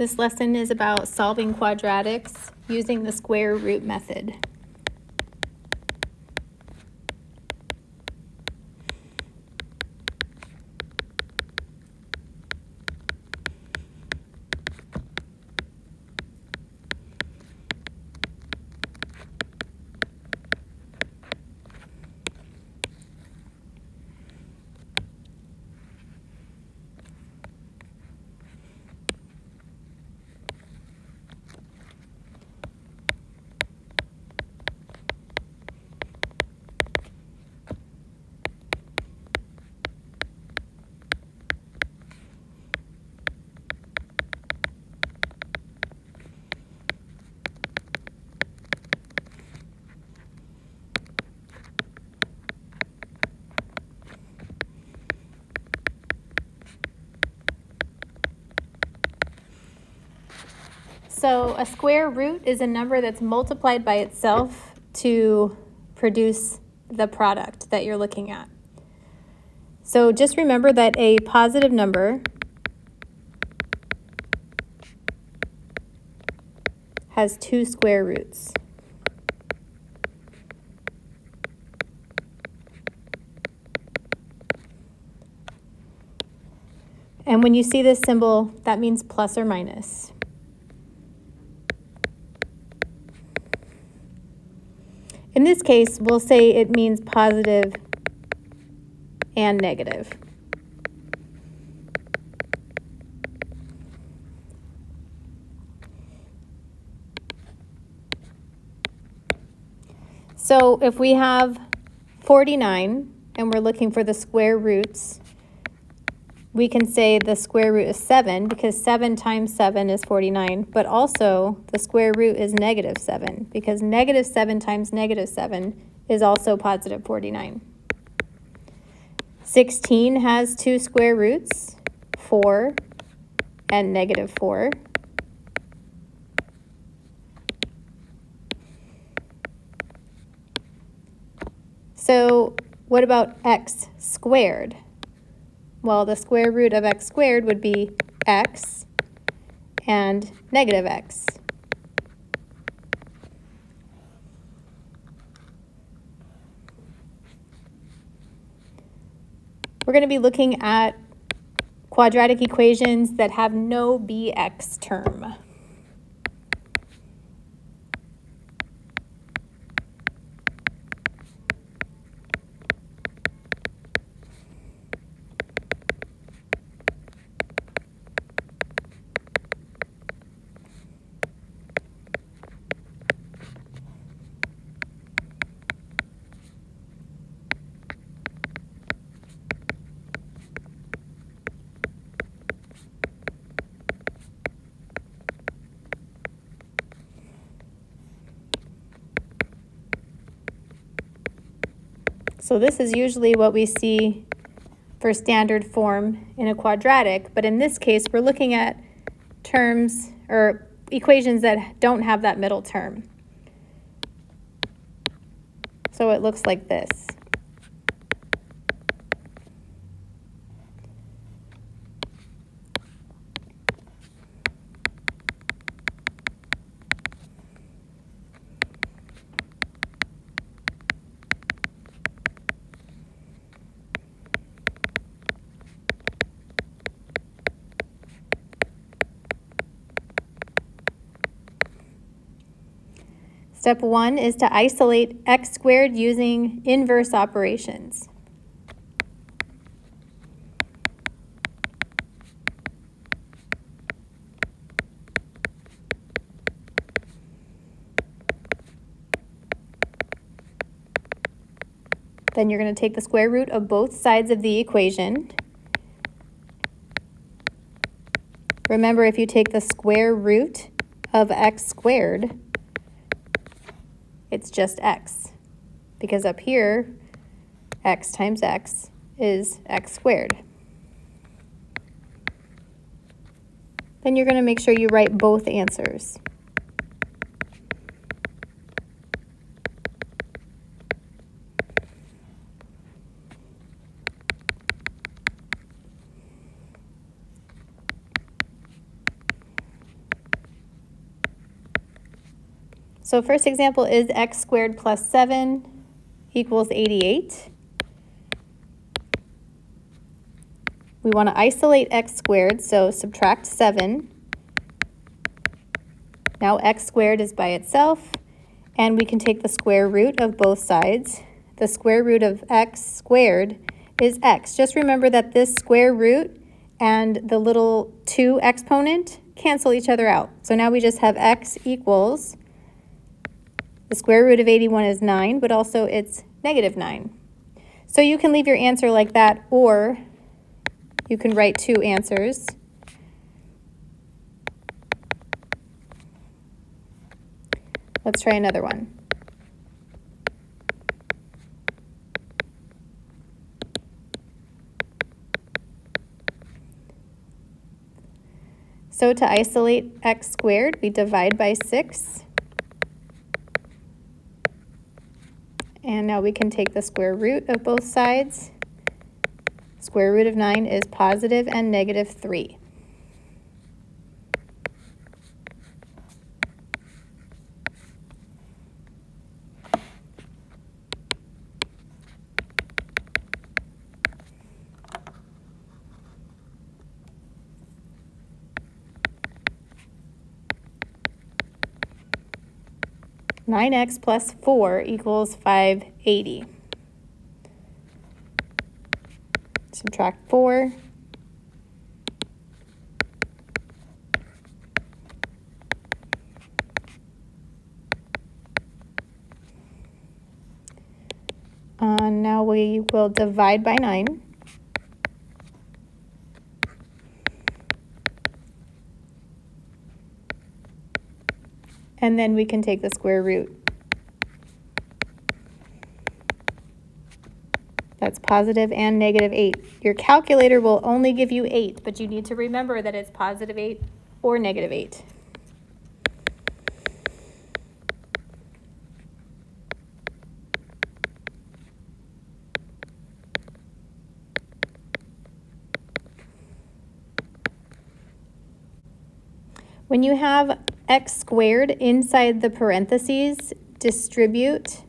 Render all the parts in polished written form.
This lesson is about solving quadratics using the square root method. So a square root is a number that's multiplied by itself to produce the product that you're looking at. So just remember that a positive number has two square roots. And when you see this symbol, that means plus or minus. In this case, we'll say it means positive and negative. So if we have 49 and we're looking for the square roots, we can say the square root is 7 because 7 times 7 is 49, but also the square root is negative 7 because negative 7 times negative 7 is also positive 49. 16 has two square roots, 4 and negative 4. So what about x squared? Well, the square root of x squared would be x and negative x. We're going to be looking at quadratic equations that have no bx term. So this is usually what we see for standard form in a quadratic, but in this case we're looking at terms or equations that don't have that middle term. So it looks like this. Step 1 is to isolate x squared using inverse operations. Then you're going to take the square root of both sides of the equation. Remember, if you take the square root of x squared, it's just x, because up here, x times x is x squared. Then you're going to make sure you write both answers. So first example is x squared plus 7 equals 88. We want to isolate x squared, so subtract 7. Now x squared is by itself, and we can take the square root of both sides. The square root of x squared is x. Just remember that this square root and the little 2 exponent cancel each other out. So now we just have x equals, the square root of 81 is 9, but also it's negative 9. So you can leave your answer like that, or you can write 2 answers. Let's try another one. So to isolate x squared, we divide by 6. And now we can take the square root of both sides. Square root of 9 is positive and negative 3. Nine x plus 4 equals 580. Subtract 4. Now we will divide by 9. And then we can take the square root. That's positive and negative 8. Your calculator will only give you 8, but you need to remember that it's positive 8 or negative 8. When you have x squared inside the parentheses, distribute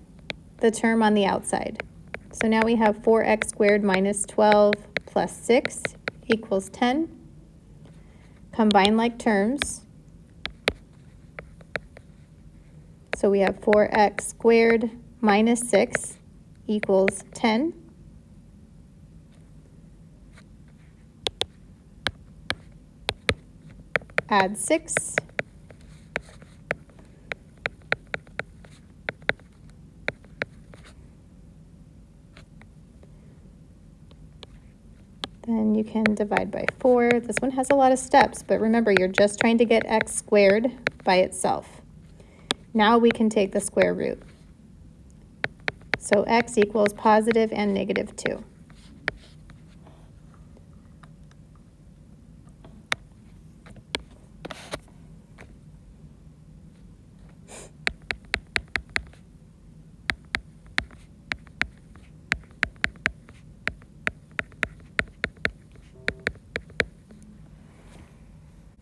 the term on the outside. So now we have 4x squared minus 12 plus 6 equals 10. Combine like terms. So we have 4x squared minus 6 equals 10. Add 6. Then you can divide by 4. This one has a lot of steps, but remember, you're just trying to get x squared by itself. Now we can take the square root. So x equals positive and negative 2.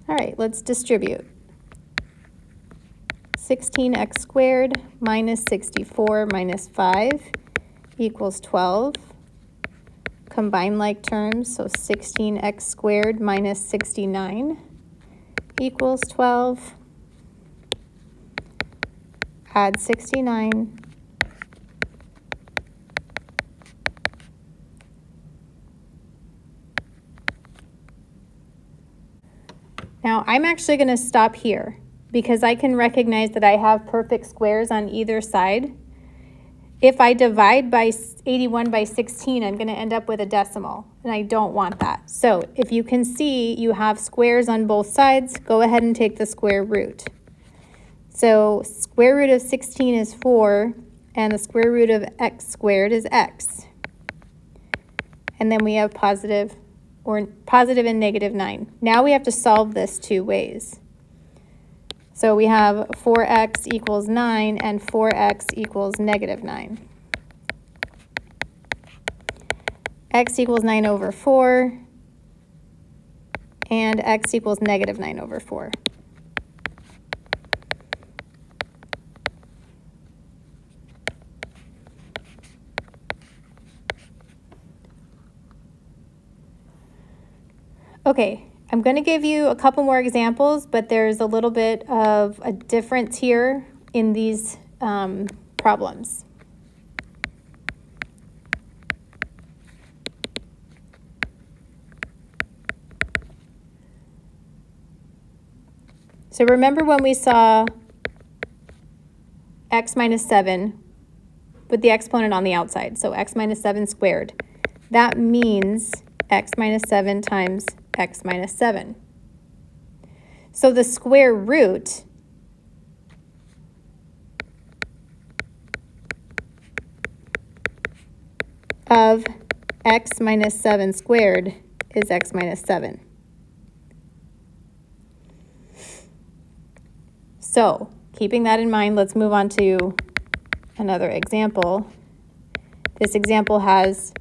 All right, let's distribute. 16x squared minus 64 minus 5 equals 12. Combine like terms, so 16x squared minus 69 equals 12. Add 69. Now, I'm actually going to stop here because I can recognize that I have perfect squares on either side. If I divide by 81 by 16, I'm going to end up with a decimal, and I don't want that. So if you can see you have squares on both sides, go ahead and take the square root. So square root of 16 is 4, and the square root of x squared is x. And then we have positive and negative 9. Now we have to solve this 2 ways. So we have 4x equals 9 and 4x equals negative 9. X equals 9 over 4 and x equals negative 9 over 4. Okay, I'm going to give you a couple more examples, but there's a little bit of a difference here in these problems. So remember when we saw x minus 7 with the exponent on the outside, so x minus 7 squared. That means x minus 7 times x minus 7. So the square root of x minus 7 squared is x minus 7. So, keeping that in mind, let's move on to another example. This example has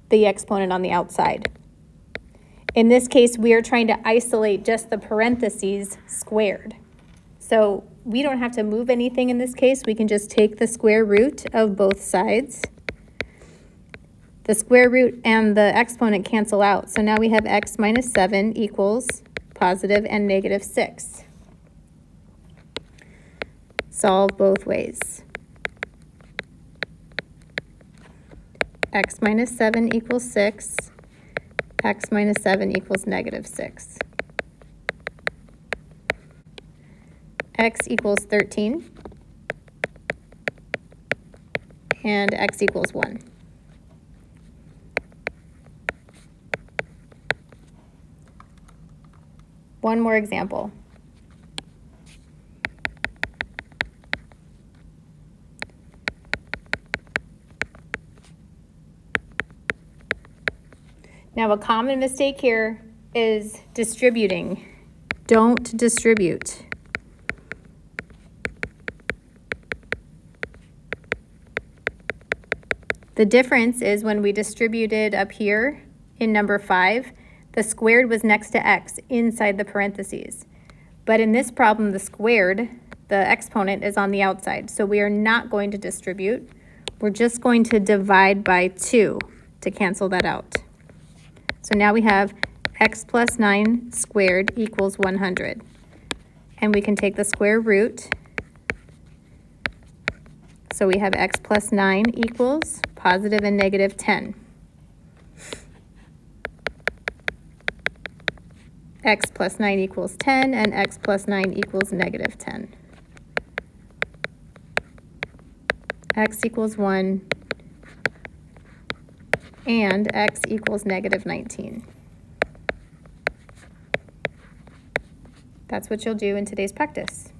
the exponent on the outside. In this case, we are trying to isolate just the parentheses squared. So we don't have to move anything in this case. We can just take the square root of both sides. The square root and the exponent cancel out. So now we have x minus 7 equals positive and negative 6. Solve both ways. X minus 7 equals 6. X minus 7 equals negative 6. X equals 13. And x equals 1. One more example. Now, a common mistake here is distributing. Don't distribute. The difference is when we distributed up here in number 5, the squared was next to x inside the parentheses. But in this problem, the squared, the exponent, is on the outside. So we are not going to distribute. We're just going to divide by 2 to cancel that out. So now we have x plus 9 squared equals 100. And we can take the square root. So we have x plus 9 equals positive and negative 10. X plus 9 equals 10, and x plus 9 equals negative 10. X equals 1. And x equals negative 19. That's what you'll do in today's practice.